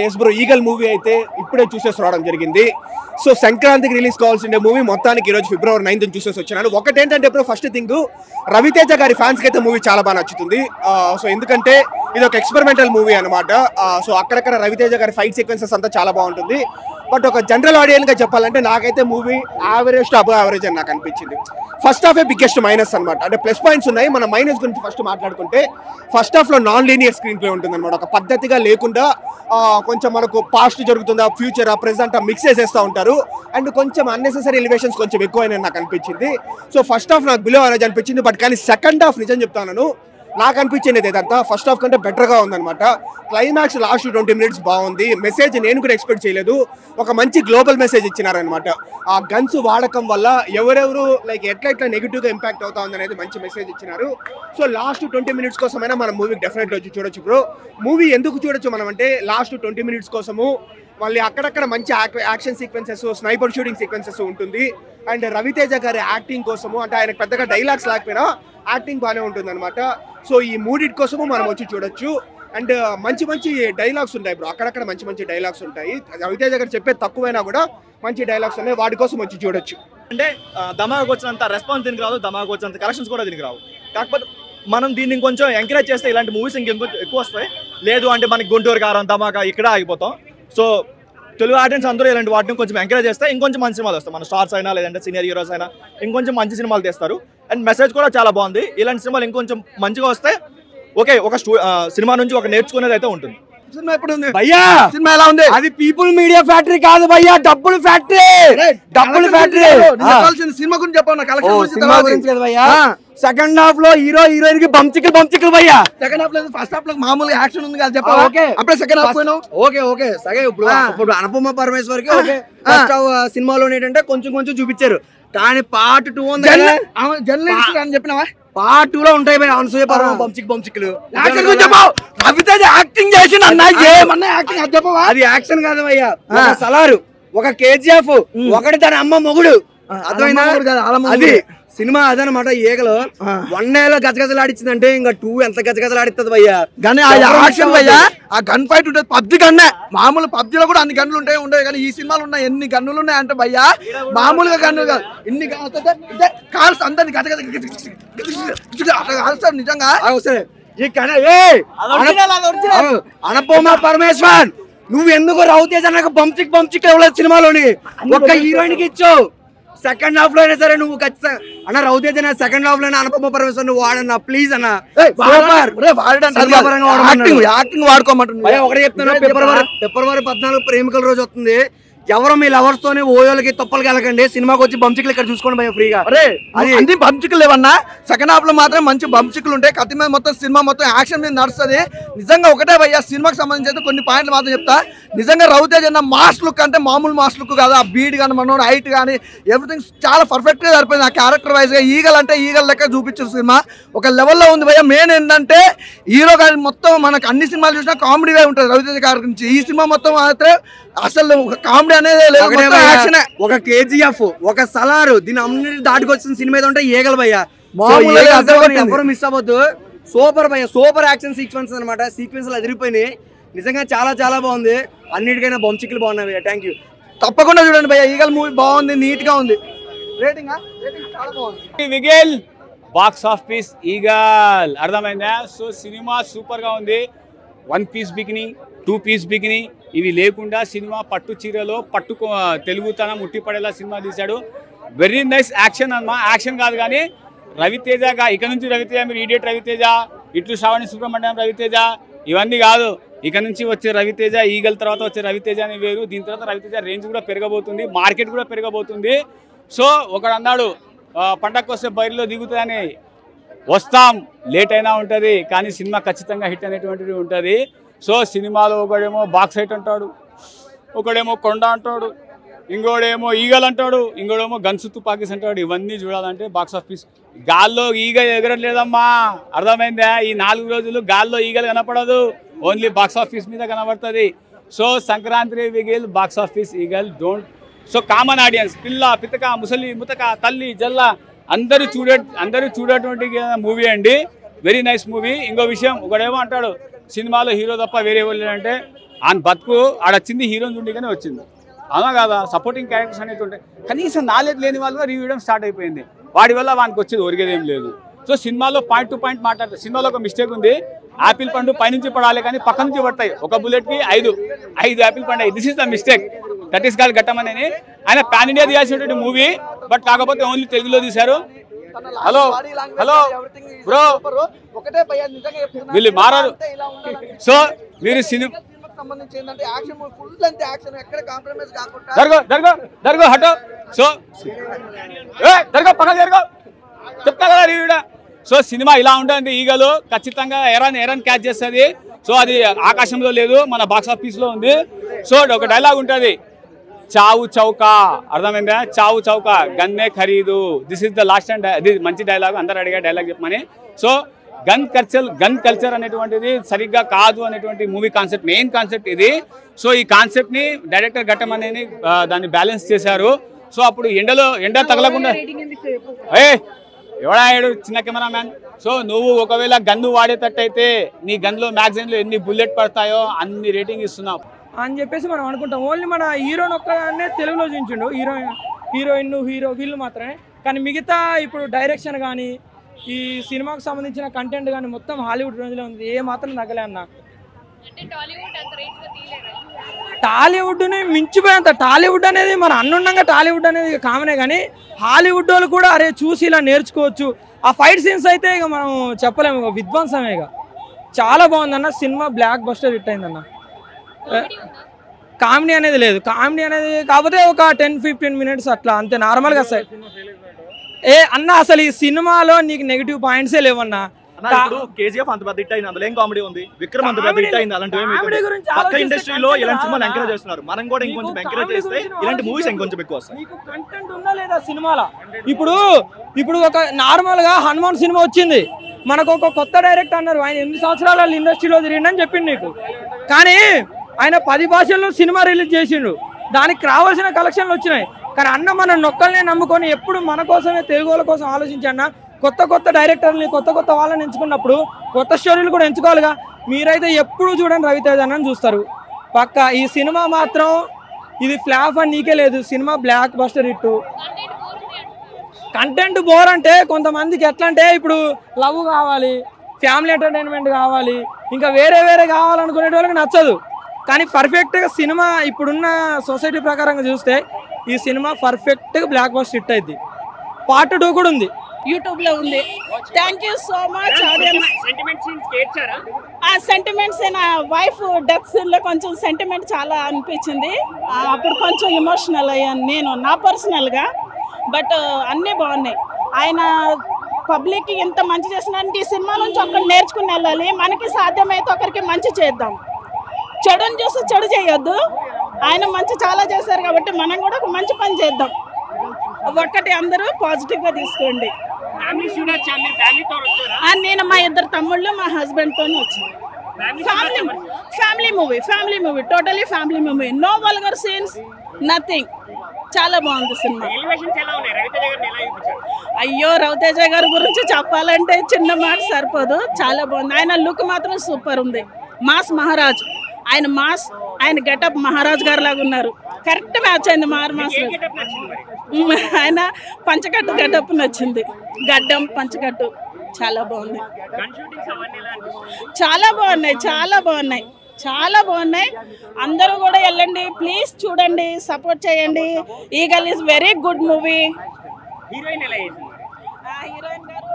Yes bro, eagle movie అయితే ఇప్పుడే చూసేసి రావడం జరిగింది. సో సంక్రాంతికి రిలీజ్ కావాల్సిన మూవీ మొత్తానికి ఈరోజు February 9th చూసేసి వచ్చాను. ఒకటేంటంటే బ్రో, ఫస్ట్ థింగ్ రవితేజ గారి ఫ్యాన్స్కి అయితే మూవీ చాలా బాగా నచ్చుతుంది. సో ఎందుకంటే ఇది ఒక ఎక్స్పెరిమెంటల్ మూవీ అనమాట. సో అక్కడక్కడ రవితేజ గారి ఫైట్ సీక్వెన్సెస్ అంతా చాలా బాగుంటుంది. బట్ ఒక జనరల్ ఆడియన్గా చెప్పాలంటే నాకైతే movie average to above average అని నాకు అనిపించింది. ఫస్ట్ హాఫే బిగ్గెస్ట్ మైనస్ అనమాట. అంటే ప్లస్ పాయింట్స్ ఉన్నాయి. మన మైనస్ గురించి ఫస్ట్ మాట్లాడుకుంటే ఫస్ట్ హాఫ్లో నాన్ లీనియర్ స్క్రీన్ ప్లే ఉంటుంది అనమాట. ఒక పద్ధతిగా లేకుండా కొంచెం మనకు పాస్ట్ జరుగుతుందా, ఫ్యూచర్, ప్రెజెంట్ మిక్స్ చేసేస్తూ ఉంటారు. అండ్ కొంచెం అన్నెసెసరీ ఎలివేషన్స్ కొంచెం ఎక్కువైనా నాకు అనిపించింది. సో ఫస్ట్ హాఫ్ నాకు బిలో యావరేజ్ అనిపించింది. బట్ కానీ సెకండ్ హాఫ్ నిజం చెప్తాను, నాకు అనిపించింది ఇదంతా ఫస్ట్ హాఫ్ కంటే బెటర్గా ఉందన్నమాట. క్లైమాక్స్ లాస్ట్ 20 minutes బాగుంది. మెసేజ్ నేను కూడా ఎక్స్పెక్ట్ చేయలేదు. ఒక మంచి గ్లోబల్ మెసేజ్ ఇచ్చినారనమాట. ఆ గన్స్ వాడకం వల్ల ఎవరెవరు లైక్ ఎట్లా నెగిటివ్గా ఇంపాక్ట్ అవుతా ఉంది అనేది మంచి మెసేజ్ ఇచ్చినారు. సో లాస్ట్ 20 minutes కోసమైనా మనం మూవీకి డెఫినెట్గా వచ్చి చూడొచ్చు బ్రో. మూవీ ఎందుకు చూడొచ్చు మనం అంటే లాస్ట్ 20 minutes కోసము మళ్ళీ అక్కడక్కడ మంచి action sequences, sniper shooting sequences ఉంటుంది. అండ్ రవితేజ గారి యాక్టింగ్ కోసము, అంటే ఆయన పెద్దగా డైలాగ్స్ లేకపోయినా యాక్టింగ్ బాగానే ఉంటుంది అనమాట. సో ఈ మూడిటి కోసము మనం వచ్చి చూడొచ్చు. అండ్ మంచి మంచి డైలాగ్స్ ఉంటాయి బ్రో, అక్కడక్కడ మంచి మంచి డైలాగ్స్ ఉంటాయి. రవితేజ గారు చెప్పేది తక్కువైనా కూడా మంచి డైలాగ్స్ ఉన్నాయి, వాటి కోసం వచ్చి చూడొచ్చు. అంటే ధమాకు వచ్చినంత రెస్పాన్స్ దీనికి రాదు, ధమాకు వచ్చినంత కలెక్షన్స్ కూడా దీనికి రావు. కాకపోతే మనం దీన్ని కొంచెం ఎంకరేజ్ చేస్తే ఇలాంటి మూవీస్ ఇంకెందుకు ఎక్కువ వస్తాయి. లేదు అంటే మనకి గుంటూరు కారం, ధమాకా ఇక్కడ ఆగిపోతాం. సో తెలుగు ఆడియన్స్ అందరూ ఇలాంటి వాటిని కొంచెం ఎంకరేజ్ చేస్తే ఇంకొంచెం మంచి సినిమాలు వస్తాయి. మన స్టార్స్ అయినా లేదంటే సీనియర్ హీరోస్ అయినా ఇంకొంచెం మంచి సినిమాలు తెస్తారు. అండ్ మెసేజ్ కూడా చాలా బాగుంది. ఇలాంటి సినిమాలు ఇంకొంచెం మంచిగా వస్తే ఓకే, ఒక సినిమా నుంచి ఒక నేర్చుకునేది అయితే ఉంటుంది. సినిమా ఎప్పుడు ఉంది భయ్యా? సినిమా ఎలా ఉంది? అది పీపుల్ మీడియా ఫ్యాక్టరీ కాదు భయ్యా, డబ్బులు ఫ్యాక్టరీ. డబ్బులు ఫ్యాక్టరీ. సినిమా గురించి చెప్పాను, సినిమా గురించి కదా భయ్యా. సెకండ్ హాఫ్ లో హీరో హీరోయిన్ కి బంచికలు భయ్యా. సెకండ్ హాఫ్ లో ఫస్ట్ హాఫ్ లో మామూలు యాక్షన్ ఉంది కదా చెప్పా. అప్పుడే సెకండ్ హాఫ్ పోయినావు. ఓకే సరే. ఇప్పుడు అనుపమ పరమేశ్వర్ కి ఓకే ఫస్ట్ సినిమాలో ఏంటంటే కొంచెం చూపించారు. కానీ పార్ట్ 2 ఉంది జర్నలిస్ట్ అని చెప్పినావా? పార్ట్ 2 లో ఉంటాయి భయ్యా అనసూయ పరమ బంచికలు. రవితేజ యాక్టింగ్ చేసి ఏమన్నా యాక్టింగ్ అది చెప్పవా? అది యాక్షన్ కాదు భయ్యా, ఒక సలారు, ఒక KGF, ఒకటి తన అమ్మ మొగుడు. అర్థమైందా? అది సినిమా అదనమాట. ఈగలు 1 నెలలో గజగజలాడిచ్చిందంటే ఇంకా 2 ఎంత గజగజలాడిస్తుంది భయ్యా. కానీ యాక్షన్ భయ్యా, ఆ గన్ ఫైట్ ఉంటుంది. పబ్జి గన్నే, మామూలు పబ్జిలో కూడా అన్ని గన్నులు ఉండవు. కానీ ఈ సినిమాలు ఉన్నాయి ఎన్ని గన్నులు ఉన్నాయి అంటే భయ్యా, మామూలుగా గన్నులు కాదు. ఇన్ని కాల్స్ అందరినీ గజగజ కాల్స్తారు నిజంగా. అనుపమ పరమేశ్వర్, నువ్వు ఎందుకు రవితేజ నాకు బంచిక్ ఇవ్వలేదు సినిమాలోని? ఒక్క హీరోయిన్ కి ఇచ్చావు. సెకండ్ హాఫ్ లో అయినా సరే నువ్వు ఖచ్చితంగా అన్న రవితేజ సెకండ్ హాఫ్ లోనే అనుపమ పరమేశ్వర్ నువ్వు వాడన్నా ప్లీజ్ అన్న. యాక్టింగ్ వాడుకోమంటున్నా. ఒకటే చెప్తాను, ఫిబ్రవరి 14 ప్రేమికుల రోజు వస్తుంది. ఎవరు మీ లవర్స్ తోనే ఓయోలకి తొప్పలకి వెళ్ళకండి, సినిమాకి వచ్చి బంచికలు ఇక్కడ చూసుకోండి భయ్య ఫ్రీగా. అది అన్ని బంచికలు లేవన్నా, సెకండ్ హాఫ్ లో మాత్రం మంచి బంచికలు ఉంటాయి. కత్తి మీద మొత్తం సినిమా మొత్తం యాక్షన్ మీద నడుస్తుంది. నిజంగా ఒకటే భయ్య, సినిమాకి సంబంధించి అయితే కొన్ని పాయింట్లు మాత్రం చెప్తా. నిజంగా రవితేజ అన్న మాస్ లుక్ అంటే మామూలు మాస్ లుక్ కాదు. ఆ బీడ్ కానీ మనోడు హైట్ కానీ ఎవ్రీథింగ్ చాలా పర్ఫెక్ట్ గా సరిపోయింది. ఆ క్యారెక్టర్ వైజ్ గా ఈగల్ అంటే ఈగల్ లెక్క చూపించారు సినిమా. ఒక లెవెల్లో ఉంది భయ్య. మెయిన్ ఏంటంటే హీరో కానీ మొత్తం మనకు అన్ని సినిమాలు చూసినా కామెడీగా ఉంటుంది రవితేజ గారి నుంచి. ఈ సినిమా మొత్తం మాత్రం అసలు కామెడీ అనేది లేదు. ఒక KGF, ఒక సలారు, దీని అన్నిటి దాటుకొచ్చిన సినిమా ఏదో ఉంటే ఈగలు భయ్య. ఎవరు మిస్ అవ్వద్దు. సూపర్ భయ్య, సూపర్ యాక్షన్ సీక్వెన్స్ అనమాట. సీక్వెన్స్ అదిరిపోయినాయి నిజంగా, చాలా చాలా బాగుంది. అన్నిటికైనా బంచికలు బాగున్నాయి భయ్య. Thank you. తప్పకుండా చూడండి భయ్య, ఈగల్ మూవీ బాగుంది, నీట్ గా ఉంది. రేటింగ్ చాలా బాగుంది. విగిల్ బాక్స్ ఆఫీస్ ఈగల్ అర్థమైందా? సో సినిమా సూపర్ గా ఉంది. 1 piece బికిని, 2 piece బికిని ఇవి లేకుండా సినిమా పట్టు చీరలో తెలుగుతనం ఉట్టిపడేలా సినిమా తీశాడు. వెరీ నైస్ యాక్షన్ అమ్మా. యాక్షన్ కాదు కానీ రవితేజగా ఇక నుంచి రవితేజ, మీరు ఈడియట్ రవితేజ, ఇట్లు శ్రావణి సుబ్రహ్మణ్యం రవితేజ ఇవన్నీ కాదు. ఇక నుంచి వచ్చే రవితేజ, ఈగల్ తర్వాత వచ్చే రవితేజ అని వేరు. దీని తర్వాత రవితేజ రేంజ్ కూడా పెరగబోతుంది, మార్కెట్ కూడా పెరగబోతుంది. సో ఒకడు అన్నాడు పండగకు వస్తే బయలులో దిగుతుందని. వస్తాం, లేట్ అయినా ఉంటుంది కానీ సినిమా ఖచ్చితంగా హిట్ అనేటువంటిది ఉంటుంది. సో సినిమాలో ఒకడేమో బాక్స్ హైట్ అంటాడు, ఒకడేమో కొండ అంటాడు, ఇంకోడేమో ఈగల్ అంటాడు, ఇంకోడేమో గన్స్ తుపాకీస్ అంటాడు. ఇవన్నీ చూడాలంటే బాక్స్ ఆఫీస్. గాల్లో ఈగ ఎగరట్లేదమ్మా, అర్థమైందా? ఈ 4 రోజులు గాల్లో ఈగలు కనపడదు, ఓన్లీ బాక్స్ ఆఫీస్ మీద కనబడుతుంది. So Sankranti విగిల్, box office eagle. Don't. So common audience, పిల్ల పితక ముసలి ముతక తల్లి జల్ల అందరూ చూడేటువంటి మూవీ అండి. Very nice movie. ఇంకో విషయం, ఒకడేమో అంటాడు సినిమాలో హీరో తప్ప వేరే వాళ్ళు అంటే ఆయన బతుకు ఆడొచ్చింది హీరోయిన్ ఉండిగానే వచ్చింది, అవునా కాదా? సపోర్టింగ్ క్యారెక్టర్స్ అనేది ఉంటాయి. కనీసం నాలెడ్జ్ లేని వాళ్ళు రివ్యూ ఇవ్వడం స్టార్ట్ అయిపోయింది. వాడి వల్ల వానికి వచ్చేది ఒరిగేదేం లేదు. సో సినిమాలో పాయింట్ టు పాయింట్ మాట్లాడతారు. సినిమాలో ఒక మిస్టేక్ ఉంది, యాపిల్ పండు పైనుంచి పడాలి కానీ పక్క నుంచి పడతాయి. ఒక బుల్లెట్కి ఐదు యాపిల్ పండు. This is the mistake. That is call ఘట్టం అనేది. ఆయన పాన్ ఇండియా తీయాల్సినటువంటి మూవీ, బట్ కాకపోతే ఓన్లీ తెలుగులో తీశారు. హలో బ్రో, వీళ్ళు మారారు. సో మీరు సినిమా జరగో హటో. సో జరగో పక్కన జరగో చెప్తా కదా రివ్యూడా. సో సినిమా ఇలా ఉంటుంది. ఈగలు ఖచ్చితంగా ఎరాన్ క్యాచ్ చేస్తుంది. సో అది ఆకాశంలో లేదు, మన బాక్స్ ఆఫీస్లో ఉంది. సో ఒక డైలాగ్ ఉంటుంది, చావు చౌకా, అర్థమైందా? చావు చౌకా గన్నే ఖరీదు. This is the last and ఇది మంచి డైలాగ్, అందరు అడిగా డైలాగ్ చెప్పమని. సో గన్ కల్చర్ అనేటువంటిది సరిగ్గా కాదు అనేటువంటి మూవీ కాన్సెప్ట్, మెయిన్ కాన్సెప్ట్ ఇది. సో ఈ కాన్సెప్ట్ని డైరెక్టర్ ఘట్టం అనేది దాన్ని బ్యాలెన్స్ చేశారు. సో అప్పుడు ఎండ తగలకుండా ఎవడాడు చిన్న కెమెరామ్యాన్. సో నువ్వు ఒకవేళ గన్ను వాడేటట్టయితే నీ గన్లో మ్యాగజైన్లో ఎన్ని బుల్లెట్ పడతాయో అన్ని రేటింగ్ ఇస్తున్నావు అని చెప్పేసి మనం అనుకుంటాం. ఓన్లీ మన హీరోని ఒక్కదాన్నే తెలుగులో చూపించిండు, హీరోయిన్ హీరో వీళ్ళు మాత్రమే. కానీ మిగతా ఇప్పుడు డైరెక్షన్ కానీ ఈ సినిమాకు సంబంధించిన కంటెంట్ కానీ మొత్తం హాలీవుడ్ రేంజ్లో ఉంది. ఏ మాత్రం తగ్గలే అన్న. టాలీవుడ్ని మించిపోయేంత టాలీవుడ్ అనేది మన అన్నుండగా టాలీవుడ్ అనేది కామనే, కానీ హాలీవుడ్ వాళ్ళు కూడా అరే చూసి ఇలా నేర్చుకోవచ్చు. ఆ ఫైట్ సీన్స్ అయితే ఇక మనం చెప్పలేము, ఇక విధ్వంసమే. ఇక చాలా బాగుందన్న సినిమా, బ్లాక్ బస్టర్ హిట్ అయిందన్న. కామెడీ అనేది లేదు, కామెడీ అనేది కాకపోతే ఒక 10-15 మినిట్స్ అట్లా అంతే, నార్మల్గా వస్తాయి. అన్న అసలు ఈ సినిమాలో నీకు నెగిటివ్ పాయింట్సే లేవన్నా. కేజీఎఫ్ అంత పెద్ద హిట్ అయింది, అందులో ఏం కామెడీ ఉంది? విక్రమ్ అంత పెద్ద హిట్ అయింది, అలాంటివి పక్క ఇండస్ట్రీలో ఇలాంటి సినిమాలు ఎంకరేజ్ చేస్తున్నారు. మనం కూడా ఇంకొంచెం ఎంకరేజ్ చేస్తే ఇలాంటి మూవీస్ ఇంకొంచెం ఎక్కువ వస్తాయి. మీకు కంటెంట్ ఉందా లేదా సినిమాలో? ఇప్పుడు ఒక నార్మల్ గా హనుమాన్ సినిమా వచ్చింది, మనకు ఒక కొత్త డైరెక్టర్ అన్నారు, ఆయన 8 సంవత్సరాల ఇండస్ట్రీలో తిరిగిండని చెప్పిండు నీకు. కానీ ఆయన 10 భాషల్లో సినిమా రిలీజ్ చేసిండు, దానికి కావాల్సిన కలెక్షన్లు వచ్చినాయి. కానీ అన్న మన నొక్కల్ని నమ్ముకొని ఎప్పుడు మన కోసమే, తెలుగు వాళ్ళ కోసం ఆలోచించన్న. కొత్త డైరెక్టర్ని, కొత్త వాళ్ళని ఎంచుకున్నప్పుడు కొత్త స్టోరీలు కూడా ఎంచుకోవాలిగా. మీరైతే ఎప్పుడు చూడండి రవితేజ అని చూస్తారు పక్క. ఈ సినిమా మాత్రం ఇది ఫ్లాప్ అని నీకే లేదు, cinema block buster hit. Content bore అంటే కొంతమందికి ఎట్లా అంటే ఇప్పుడు లవ్ కావాలి, ఫ్యామిలీ ఎంటర్టైన్మెంట్ కావాలి, ఇంకా వేరే కావాలనుకునే వాళ్ళకి నచ్చదు. కానీ పర్ఫెక్ట్గా సినిమా ఇప్పుడున్న సొసైటీ ప్రకారంగా చూస్తే ఈ సినిమా పర్ఫెక్ట్గా బ్లాక్ బస్టర్ హిట్ అయింది. పార్ట్ 2 కూడా ఉంది, యూట్యూబ్లో ఉంది. Thank you so much. ఆ సెంటిమెంట్స్ నా వైఫ్ డెత్ సీన్లో కొంచెం సెంటిమెంట్ చాలా అనిపించింది. అప్పుడు కొంచెం ఎమోషనల్ అయ్యాను నేను, నా పర్సనల్గా. బట్ అన్నీ బాగున్నాయి. ఆయన పబ్లిక్కి ఎంత మంచి చేసినారంటే ఈ సినిమా నుంచి ఒకరు నేర్చుకుని వెళ్ళాలి. మనకి సాధ్యమైతే ఒకరికి మంచి చేద్దాం, చెడుని చూసి చెడు చేయొద్దు. ఆయన మంచి చాలా చేశారు కాబట్టి మనం కూడా ఒక మంచి పని చేద్దాం. ఒక్కటి అందరూ పాజిటివ్గా తీసుకోండి. నేను మా 2 తమ్ముళ్ళు, మా హస్బెండ్తో వచ్చాను. Family movie totally family movie. No vulgar scenes, nothing. చాలా బాగుంది సినిమా. అయ్యో రవితేజ గారి గురించి చెప్పాలంటే చిన్న మాట సరిపోదు, చాలా బాగుంది. ఆయన లుక్ మాత్రం సూపర్ ఉంది. మాస్ మహారాజ్, ఆయన గెటప్ మహారాజ్ గారు లాగా ఉన్నారు. కరెక్ట్ మ్యాచ్ అయింది మాస్. ఆయన పంచకట్టు గెటప్ నచ్చింది, గడ్డం పంచకట్టు చాలా బాగుంది. చాలా బాగున్నాయి. అందరూ కూడా వెళ్ళండి ప్లీజ్, చూడండి, సపోర్ట్ చేయండి. Eagle is very good movie. Heroine గారు